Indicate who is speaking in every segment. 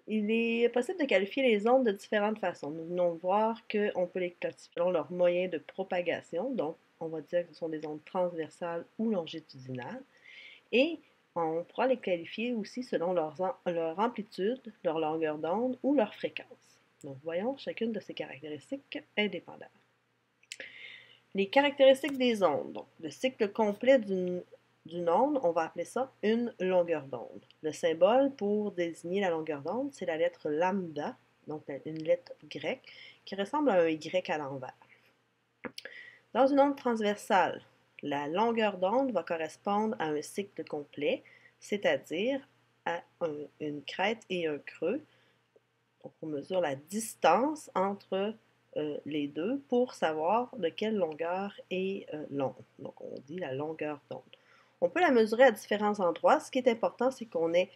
Speaker 1: Il est possible de qualifier les ondes de différentes façons. Nous venons de voir qu'on peut les classifier selon leur moyen de propagation, donc on va dire que ce sont des ondes transversales ou longitudinales, et on pourra les qualifier aussi selon leur amplitude, leur longueur d'onde ou leur fréquence. Donc voyons chacune de ces caractéristiques indépendantes. Les caractéristiques des ondes. Donc, le cycle complet d'une onde, on va appeler ça une longueur d'onde. Le symbole pour désigner la longueur d'onde, c'est la lettre lambda, donc une lettre grecque, qui ressemble à un Y à l'envers. Dans une onde transversale, la longueur d'onde va correspondre à un cycle complet, c'est-à-dire à une crête et un creux. Donc, on mesure la distance entre les deux pour savoir de quelle longueur est l'onde. Donc, on dit la longueur d'onde. On peut la mesurer à différents endroits. Ce qui est important, c'est qu'on ait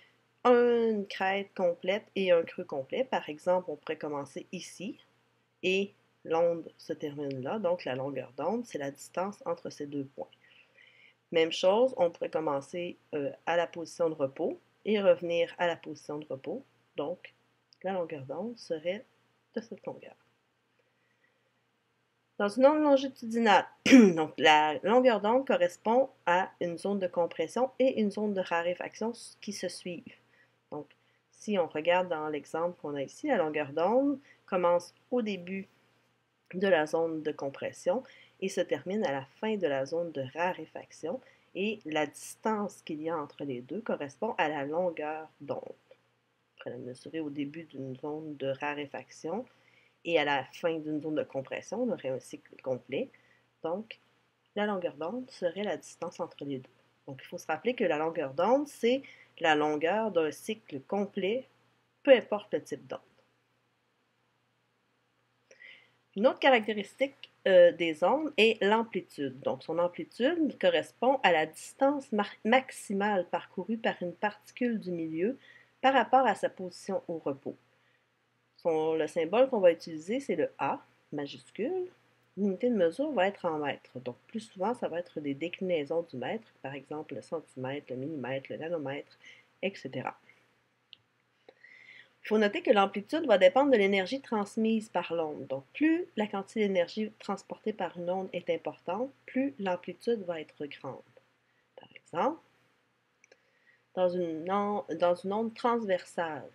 Speaker 1: une crête complète et un creux complet. Par exemple, on pourrait commencer ici et l'onde se termine là. Donc, la longueur d'onde, c'est la distance entre ces deux points. Même chose, on pourrait commencer à la position de repos et revenir à la position de repos. Donc, la longueur d'onde serait de cette longueur. Dans une onde longitudinale, donc la longueur d'onde correspond à une zone de compression et une zone de raréfaction qui se suivent. Donc, si on regarde dans l'exemple qu'on a ici, la longueur d'onde commence au début de la zone de compression et se termine à la fin de la zone de raréfaction. Et la distance qu'il y a entre les deux correspond à la longueur d'onde. On pourrait la mesurer au début d'une zone de raréfaction et à la fin d'une zone de compression, on aurait un cycle complet. Donc, la longueur d'onde serait la distance entre les deux. Donc, il faut se rappeler que la longueur d'onde, c'est la longueur d'un cycle complet, peu importe le type d'onde. Une autre caractéristique des ondes est l'amplitude. Donc, son amplitude correspond à la distance maximale parcourue par une particule du milieu par rapport à sa position au repos. Le symbole qu'on va utiliser, c'est le A majuscule. L'unité de mesure va être en mètres. Donc, plus souvent, ça va être des déclinaisons du mètre, par exemple le centimètre, le millimètre, le nanomètre, etc. Il faut noter que l'amplitude va dépendre de l'énergie transmise par l'onde. Donc, plus la quantité d'énergie transportée par une onde est importante, plus l'amplitude va être grande. Par exemple, dans une onde transversale,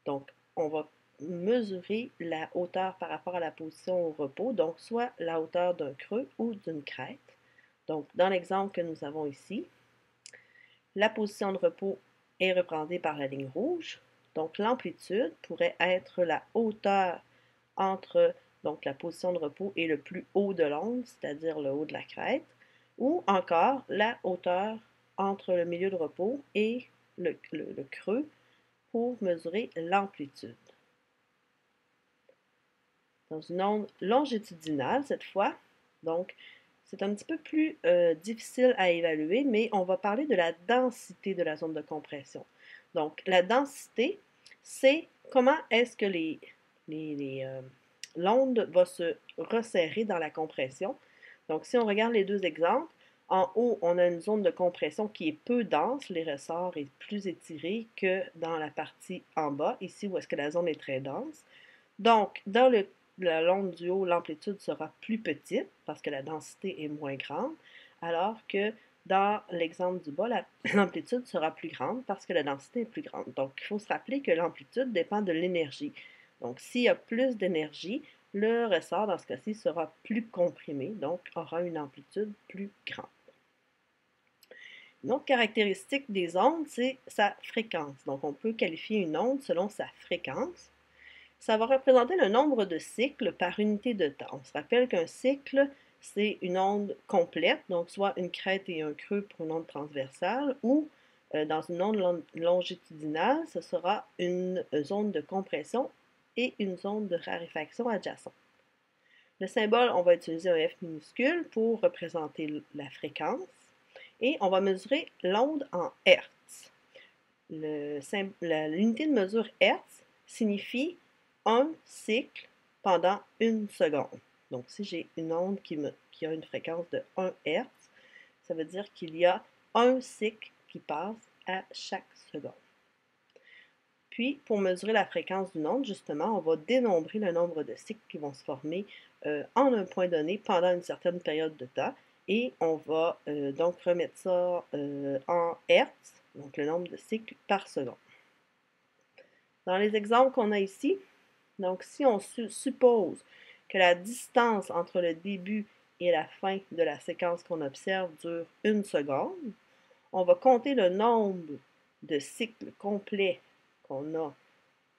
Speaker 1: donc on va mesurer la hauteur par rapport à la position au repos, donc soit la hauteur d'un creux ou d'une crête. Donc, dans l'exemple que nous avons ici, la position de repos est représentée par la ligne rouge. Donc, l'amplitude pourrait être la hauteur entre donc, la position de repos et le plus haut de l'onde, c'est-à-dire le haut de la crête, ou encore la hauteur entre le milieu de repos et le creux pour mesurer l'amplitude. Dans une onde longitudinale, cette fois, donc c'est un petit peu plus difficile à évaluer, mais on va parler de la densité de la zone de compression. Donc, la densité, c'est comment est-ce que l'onde va se resserrer dans la compression. Donc, si on regarde les deux exemples, en haut, on a une zone de compression qui est peu dense, les ressorts est plus étiré que dans la partie en bas, ici où est-ce que la zone est très dense. Donc, dans la l'onde du haut, l'amplitude sera plus petite parce que la densité est moins grande, alors que dans l'exemple du bas, l'amplitude sera plus grande parce que la densité est plus grande. Donc, il faut se rappeler que l'amplitude dépend de l'énergie. Donc, s'il y a plus d'énergie, le ressort, dans ce cas-ci, sera plus comprimé, donc aura une amplitude plus grande. Une autre caractéristique des ondes, c'est sa fréquence. Donc, on peut qualifier une onde selon sa fréquence. Ça va représenter le nombre de cycles par unité de temps. On se rappelle qu'un cycle, c'est une onde complète, donc soit une crête et un creux pour une onde transversale, ou dans une onde longitudinale, ce sera une zone de compression et une zone de raréfaction adjacente. Le symbole, on va utiliser un F minuscule pour représenter la fréquence et on va mesurer l'onde en Hertz. L'unité de mesure Hertz signifie un cycle pendant une seconde. Donc, si j'ai une onde qui a une fréquence de 1 Hertz, ça veut dire qu'il y a un cycle qui passe à chaque seconde. Puis, pour mesurer la fréquence d'une onde, justement, on va dénombrer le nombre de cycles qui vont se former en un point donné pendant une certaine période de temps. Et on va donc remettre ça en Hertz, donc le nombre de cycles par seconde. Dans les exemples qu'on a ici, donc si on suppose que la distance entre le début et la fin de la séquence qu'on observe dure 1 seconde, on va compter le nombre de cycles complets qu'on a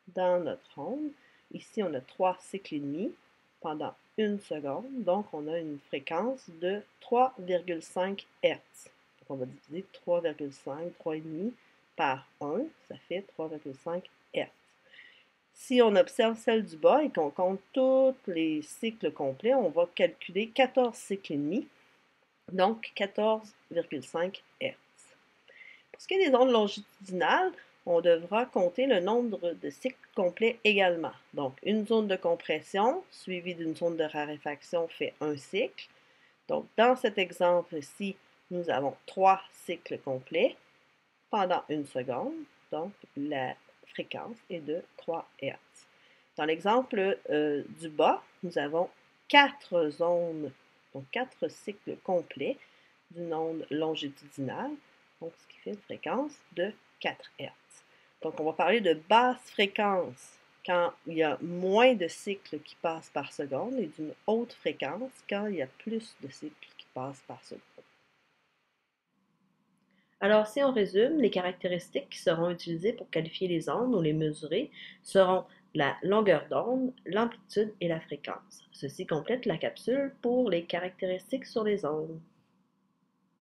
Speaker 1: dans notre onde. Ici, on a 3 cycles et demi pendant 1 seconde, donc on a une fréquence de 3,5 Hz. Donc on va diviser 3,5, 3,5 par 1, ça fait 3,5 Hz. Si on observe celle du bas et qu'on compte tous les cycles complets, on va calculer 14 cycles et demi, donc 14,5 Hz. Pour ce qui est des ondes longitudinales, on devra compter le nombre de cycles complets également. Donc, une zone de compression suivie d'une zone de raréfaction fait un cycle. Donc, dans cet exemple-ci, nous avons 3 cycles complets pendant 1 seconde. Donc, la fréquence est de 3 Hz. Dans l'exemple du bas, nous avons 4 zones, donc 4 cycles complets d'une onde longitudinale, donc ce qui fait une fréquence de 4 Hz. Donc on va parler de basse fréquence quand il y a moins de cycles qui passent par seconde et d'une haute fréquence quand il y a plus de cycles qui passent par seconde. Alors, si on résume, les caractéristiques qui seront utilisées pour qualifier les ondes ou les mesurer seront la longueur d'onde, l'amplitude et la fréquence. Ceci complète la capsule pour les caractéristiques sur les ondes.